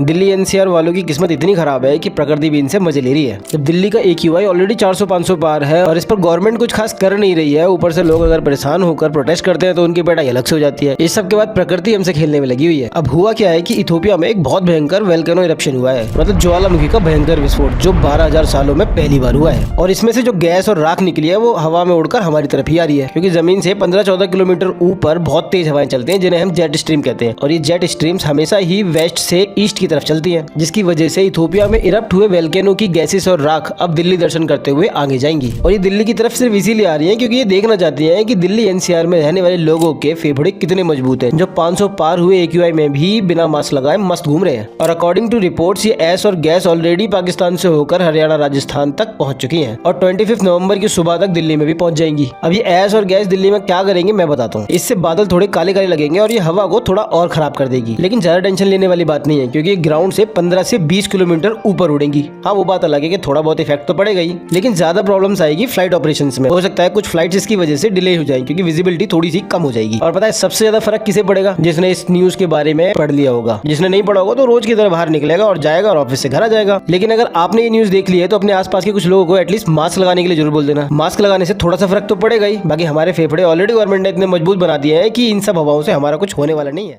Delhi NCR वालों की किस्मत इतनी खराब है कि प्रकृति भी इनसे मजे ले रही है। जब दिल्ली का AQI ऑलरेडी 400-500 पार है और इस पर गवर्नमेंट कुछ खास कर नहीं रही है, ऊपर से लोग अगर परेशान होकर प्रोटेस्ट करते हैं तो उनकी पिटाई अलग से हो जाती है। इस सब के बाद प्रकृति हमसे खेलने में लगी हुई है। अब हुआ क्या है कि इथोपिया में एक बहुत भयंकर वोल्केनो इरप्शन हुआ है, मतलब ज्वालामुखी का भयंकर विस्फोट, जो 12,000 सालों में पहली बार हुआ है। और इसमें से जो गैस और राख निकली है वो हवा में उड़कर हमारी तरफ ही आ रही है, क्योंकि जमीन से 15-14 किलोमीटर ऊपर बहुत तेज हवाएं चलती हैं, जिन्हें हम जेट स्ट्रीम कहते हैं। और ये जेट स्ट्रीम्स हमेशा ही वेस्ट से ईस्ट की तरफ चलती हैं, जिसकी वजह से इथोपिया में इरप्ट हुए वोल्केनो की गैसेस और राख अब दिल्ली दर्शन करते हुए आगे जाएंगी। और ये दिल्ली की तरफ सिर्फ इसीलिए आ रही है क्योंकि ये देखना चाहती है कि दिल्ली एनसीआर में रहने वाले लोगों के फेफड़े कितने मजबूत हैं, जो 500 पार हुए AQI में भी बिना मास्क लगाए मस्त घूम रहे हैं। और अकॉर्डिंग टू रिपोर्ट्स ये ऐश और गैस ऑलरेडी पाकिस्तान से होकर हरियाणा राजस्थान तक पहुंच चुकी हैं और 25 नवंबर की सुबह तक दिल्ली में भी पहुंच जाएंगी। अब ये ऐश और गैस दिल्ली में क्या करेंगे मैं बताता हूँ। इससे बादल थोड़े काले काले लगेंगे और ये हवा को थोड़ा और खराब कर देगी, लेकिन ज्यादा टेंशन लेने वाली बात नहीं है क्योंकि ग्राउंड से 15 से 20 किलोमीटर ऊपर उड़ेंगी। हाँ, वो बात अलग है कि थोड़ा बहुत इफेक्ट तो पड़ेगा ही, लेकिन ज्यादा प्रॉब्लम्स आएगी फ्लाइट ऑपरेशंस में। हो सकता है कुछ फ्लाइट्स इसकी वजह से डिले हो जाए क्योंकि विजिबिलिटी थोड़ी सी कम हो जाएगी। और पता है सबसे ज्यादा फर्क किसे पड़ेगा? जिसने इस न्यूज के बारे में पढ़ लिया होगा। जिसने नहीं पढ़ा होगा तो रोज की तरह बाहर निकलेगा और जाएगा और ऑफिस से घर आ जाएगा। लेकिन अगर आपने ये न्यूज देख ली है तो अपने आसपास के कुछ लोगों को एटलीस्ट मास्क लगाने के लिए जरूर बोल देना। मास्क लगाने से थोड़ा सा फर्क तो पड़ेगा ही, बाकी हमारे फेफड़े ऑलरेडी गवर्नमेंट ने इतने मजबूत बना दिए हैं कि इन सब हवाओं से हमारा कुछ होने वाला नहीं है।